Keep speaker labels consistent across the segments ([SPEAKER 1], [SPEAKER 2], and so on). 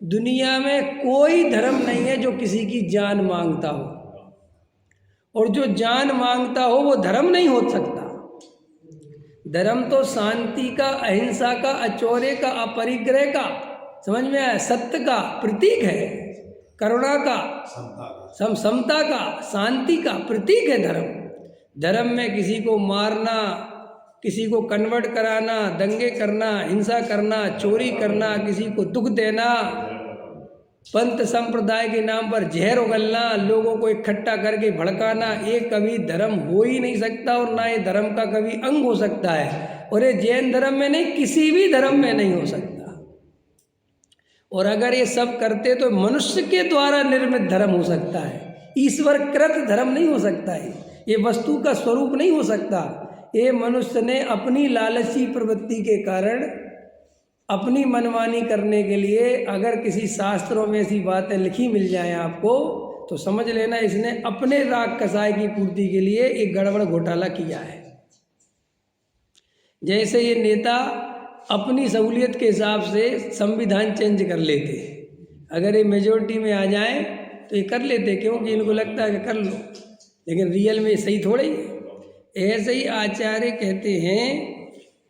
[SPEAKER 1] दुनिया में कोई धर्म नहीं है जो किसी की जान मांगता हो, और जो जान मांगता हो वो धर्म नहीं हो सकता। धर्म तो शांति का, अहिंसा का, अचौर्य का, अपरिग्रह का, समझ में आया, सत्य का प्रतीक है, करुणा का, समता का, शांति का प्रतीक है धर्म। धर्म में किसी को मारना, किसी को कन्वर्ट कराना, दंगे करना, हिंसा करना, चोरी करना, किसी को दुख देना, पंथ संप्रदाय के नाम पर जहर उगलना, लोगों को इकट्ठा करके भड़काना, ये कभी धर्म हो ही नहीं सकता, और ना ये धर्म का कभी अंग हो सकता है। और ये जैन धर्म में नहीं, किसी भी धर्म में नहीं हो सकता। और अगर ये सब करते तो मनुष्य के द्वारा निर्मित धर्म हो सकता है, ईश्वर कृत धर्म नहीं हो सकता है, ये वस्तु का स्वरूप नहीं हो सकता। ये मनुष्य ने अपनी लालची प्रवृत्ति के कारण अपनी मनमानी करने के लिए, अगर किसी शास्त्रों में ऐसी बातें लिखी मिल जाएं आपको, तो समझ लेना इसने अपने राग कसाय की पूर्ति के लिए एक गड़बड़ घोटाला किया है। जैसे ये नेता अपनी सहूलियत के हिसाब से संविधान चेंज कर लेते, अगर ये मेजोरिटी में आ जाए तो ये कर लेते, क्योंकि इनको लगता है कि कर लो, लेकिन रियल में सही थोड़ा ही है। ऐसे ही आचार्य कहते हैं,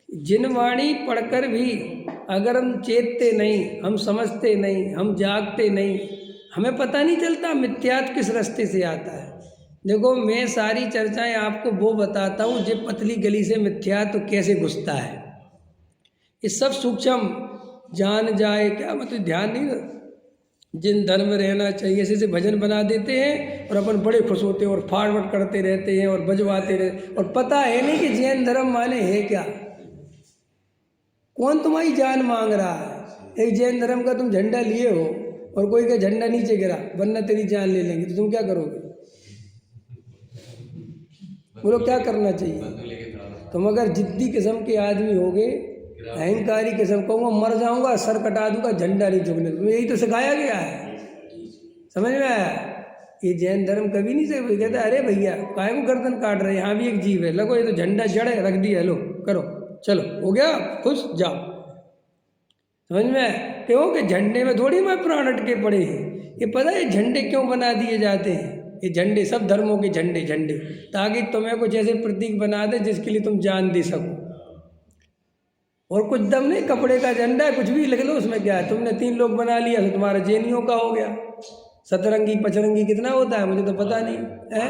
[SPEAKER 1] जिन वाणी पढ़कर भी अगर हम चेतते नहीं, हम समझते नहीं, हम जागते नहीं, हमें पता नहीं चलता मिथ्यात्व किस रास्ते से आता है। देखो, मैं सारी चर्चाएं आपको वो बताता हूँ जो पतली गली से मिथ्यात्व कैसे घुसता है। ये सब सूक्ष्म जान जाए क्या, मतलब ध्यान नहीं, जिन धर्म में रहना चाहिए ऐसे भजन बना देते हैं और अपन बड़े खुश होते हैं और फॉरवर्ड करते रहते हैं और बजवाते रहते, और पता है नहीं कि जैन धर्म माने है क्या। कौन तुम्हारी जान मांग रहा है? एक जैन धर्म का तुम झंडा लिए हो और कोई का झंडा नीचे गिरा, वरना तेरी जान ले लेंगे, तो तुम क्या करोगे? बोलो क्या करना चाहिए? तुम अगर जिद्दी किस्म के आदमी होगे, अहंकारी किस्म, कहूँगा मर जाऊंगा, सर कटा दूंगा, झंडा नहीं झुकने, तो यही तो सिखाया गया है। समझ में आया? ये जैन धर्म कभी नहीं से कहता अरे भैया काय को गर्दन काट रहे, यहाँ भी एक जीव है, लगो ये तो झंडा जड़ है, रख दिया, लो करो, चलो हो गया, खुश जाओ। समझ में? क्यों कि झंडे में थोड़ी मैं प्राण अटके पड़े हैं। ये पता है झंडे क्यों बना दिए जाते हैं? ये झंडे सब धर्मों के झंडे, ताकि तुम्हें कुछ ऐसे प्रतीक बना दे जिसके लिए तुम जान दे सको। और कुछ दम नहीं, कपड़े का झंडा है, कुछ भी लिख लो, उसमें क्या है? तुमने 3 लोग बना लिया तो तुम्हारा जैनियों का हो गया। सतरंगी पचरंगी कितना होता है मुझे तो पता नहीं है,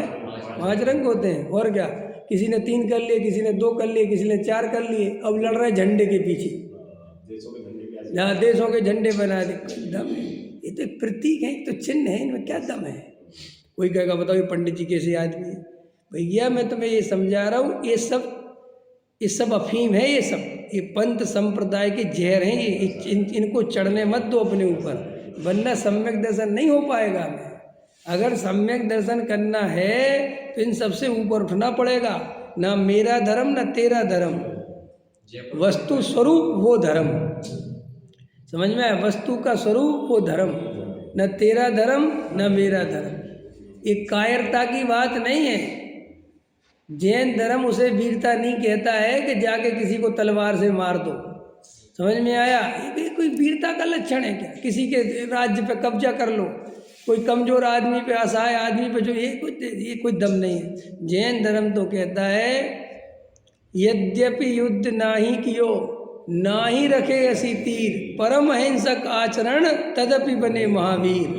[SPEAKER 1] 5 रंग होते हैं, और क्या? किसी ने 3 कर लिए, किसी ने 2 कर लिए, किसी ने 4 कर लिए, अब लड़ रहे झंडे के पीछे, जहाँ देशों के झंडे बना दे। दम है, ये तो एक प्रतीक है, तो चिन्ह है, इनमें क्या दम है? कोई कहेगा बताओ ये पंडित जी कैसे आदमी है? भैया मैं तुम्हें ये समझा रहा हूँ, ये सब अफीम है, ये पंथ संप्रदाय के जहर हैं, ये इनको चढ़ने मत दो अपने ऊपर, वरना सम्यक दर्शन नहीं हो पाएगा। अगर सम्यक दर्शन करना है तो इन सबसे ऊपर उठना पड़ेगा। ना मेरा धर्म ना तेरा धर्म, वस्तु स्वरूप वो धर्म। समझ में आया? वस्तु का स्वरूप वो धर्म, न तेरा धर्म न मेरा धर्म। ये कायरता की बात नहीं है। जैन धर्म उसे वीरता नहीं कहता है कि जाके किसी को तलवार से मार दो। समझ में आया? ये कोई वीरता का लक्षण है क्या? किसी के राज्य पे कब्जा कर लो, कोई कमजोर आदमी पे, असहाय आदमी पे, जो ये कोई दम नहीं है। जैन धर्म तो कहता है यद्यपि युद्ध नाही कियो, ना ही रखे ऐसी तीर, परम अहिंसक आचरण तदपि बने महावीर।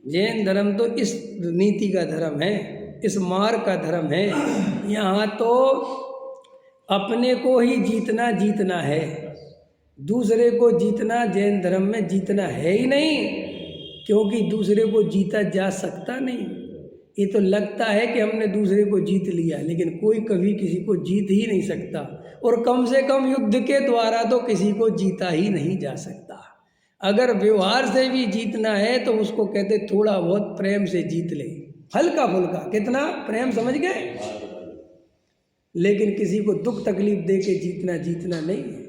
[SPEAKER 1] जैन धर्म तो इस नीति का धर्म है, इस मार्ग का धर्म है। यहाँ तो अपने को ही जीतना है, दूसरे को जीतना जैन धर्म में जीतना है ही नहीं, क्योंकि दूसरे को जीता जा सकता नहीं। ये तो लगता है कि हमने दूसरे को जीत लिया, लेकिन कोई कभी किसी को जीत ही नहीं सकता, और कम से कम युद्ध के द्वारा तो किसी को जीता ही नहीं जा सकता। अगर व्यवहार से भी जीतना है तो उसको कहते थोड़ा बहुत प्रेम से जीत ले, हल्का फुल्का, कितना प्रेम, समझ गए? लेकिन किसी को दुख तकलीफ दे के जीतना नहीं है।